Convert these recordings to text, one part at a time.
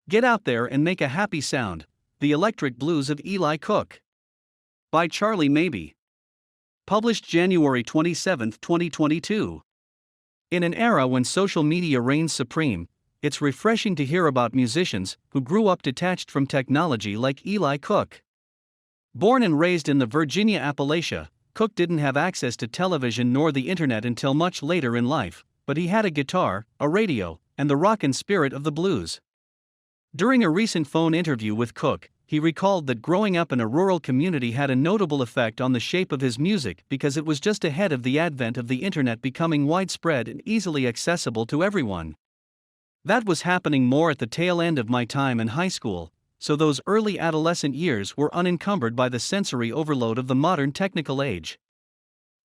Get out there and make a happy sound. The Electric Blues of Eli Cook. By Charlie Maybee. Published January 27, 2022. In an era when social media reigns supreme, it's refreshing to hear about musicians who grew up detached from technology like Eli Cook. Born and raised in the Virginia Appalachia, Cook didn't have access to television nor the internet until much later in life, but he had a guitar, a radio, and the rockin' spirit of the blues. During a recent phone interview with Cook, he recalled that growing up in a rural community had a notable effect on the shape of his music because it was just ahead of the advent of the internet becoming widespread and easily accessible to everyone. That was happening more at the tail end of my time in high school, so those early adolescent years were unencumbered by the sensory overload of the modern technical age.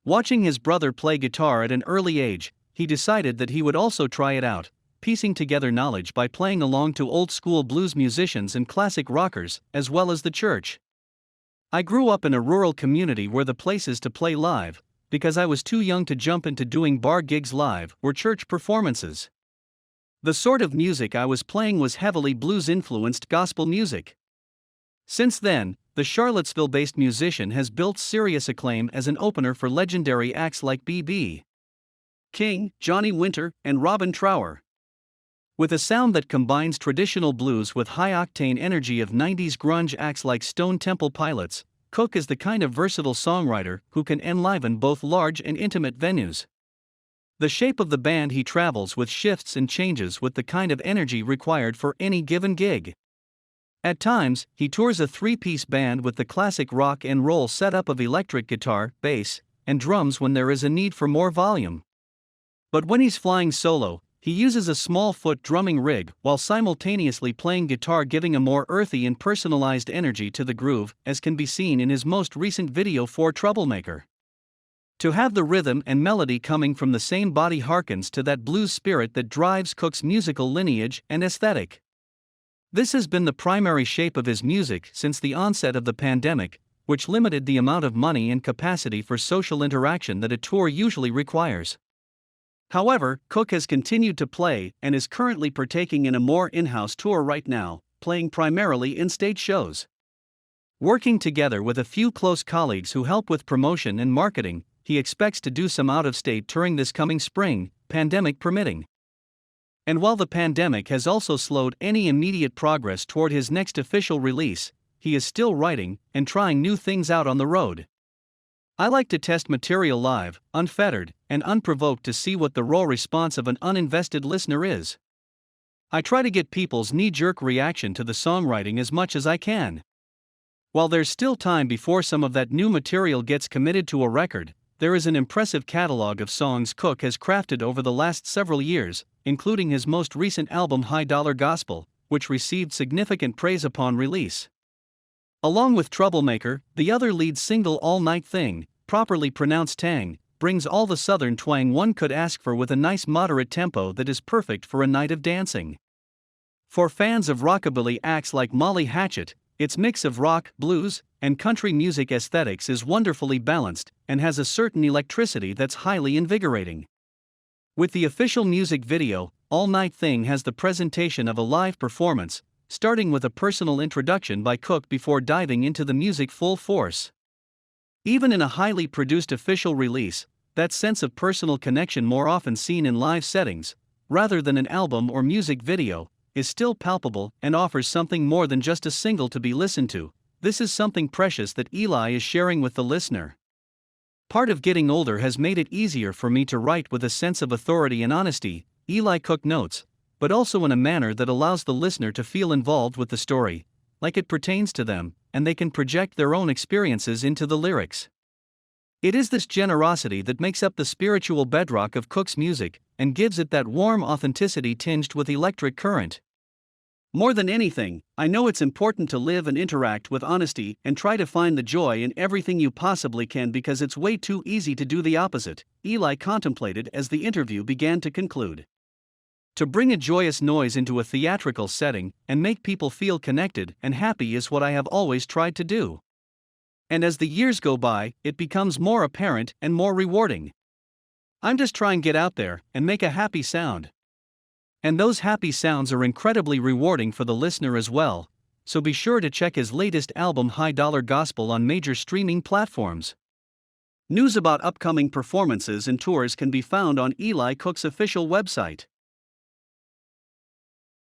Watching his brother play guitar at an early age, he decided that he would also try it out, piecing together knowledge by playing along to old-school blues musicians and classic rockers, as well as the church. I grew up in a rural community where the places to play live, because I was too young to jump into doing bar gigs live, were church performances. The sort of music I was playing was heavily blues-influenced gospel music. Since then, the Charlottesville-based musician has built serious acclaim as an opener for legendary acts like B.B. King, Johnny Winter, and Robin Trower. With a sound that combines traditional blues with high-octane energy of 90s grunge acts like Stone Temple Pilots, Cook is the kind of versatile songwriter who can enliven both large and intimate venues. The shape of the band he travels with shifts and changes with the kind of energy required for any given gig. At times, he tours a three-piece band with the classic rock and roll setup of electric guitar, bass, and drums when there is a need for more volume. But when he's flying solo, he uses a small-foot drumming rig while simultaneously playing guitar, giving a more earthy and personalized energy to the groove, as can be seen in his most recent video for Troublemaker. To have the rhythm and melody coming from the same body harkens to that blues spirit that drives Cook's musical lineage and aesthetic. This has been the primary shape of his music since the onset of the pandemic, which limited the amount of money and capacity for social interaction that a tour usually requires. However, Cook has continued to play and is currently partaking in a more in-house tour right now, playing primarily in stage shows. Working together with a few close colleagues who help with promotion and marketing, he expects to do some out-of-state touring this coming spring, pandemic permitting. And while the pandemic has also slowed any immediate progress toward his next official release, he is still writing and trying new things out on the road. I like to test material live, unfettered, and unprovoked to see what the raw response of an uninvested listener is. I try to get people's knee-jerk reaction to the songwriting as much as I can. While there's still time before some of that new material gets committed to a record, there is an impressive catalog of songs Cook has crafted over the last several years, including his most recent album High Dollar Gospel, which received significant praise upon release. Along with Troublemaker, the other lead single All Night Thing, properly pronounced Tang, brings all the southern twang one could ask for with a nice moderate tempo that is perfect for a night of dancing. For fans of rockabilly acts like Molly Hatchet, its mix of rock, blues, and country music aesthetics is wonderfully balanced and has a certain electricity that's highly invigorating. With the official music video, All Night Thing has the presentation of a live performance, starting with a personal introduction by Cook before diving into the music full force. Even in a highly produced official release, that sense of personal connection more often seen in live settings, rather than an album or music video, is still palpable and offers something more than just a single to be listened to. This is something precious that Eli is sharing with the listener. Part of getting older has made it easier for me to write with a sense of authority and honesty, Eli Cook notes, but also in a manner that allows the listener to feel involved with the story, like it pertains to them, and they can project their own experiences into the lyrics. It is this generosity that makes up the spiritual bedrock of Cook's music, and gives it that warm authenticity tinged with electric current. More than anything, I know it's important to live and interact with honesty and try to find the joy in everything you possibly can because it's way too easy to do the opposite, Eli contemplated as the interview began to conclude. To bring a joyous noise into a theatrical setting and make people feel connected and happy is what I have always tried to do. And as the years go by, it becomes more apparent and more rewarding. I'm just trying to get out there and make a happy sound. And those happy sounds are incredibly rewarding for the listener as well, so be sure to check his latest album High Dollar Gospel on major streaming platforms. News about upcoming performances and tours can be found on Eli Cook's official website.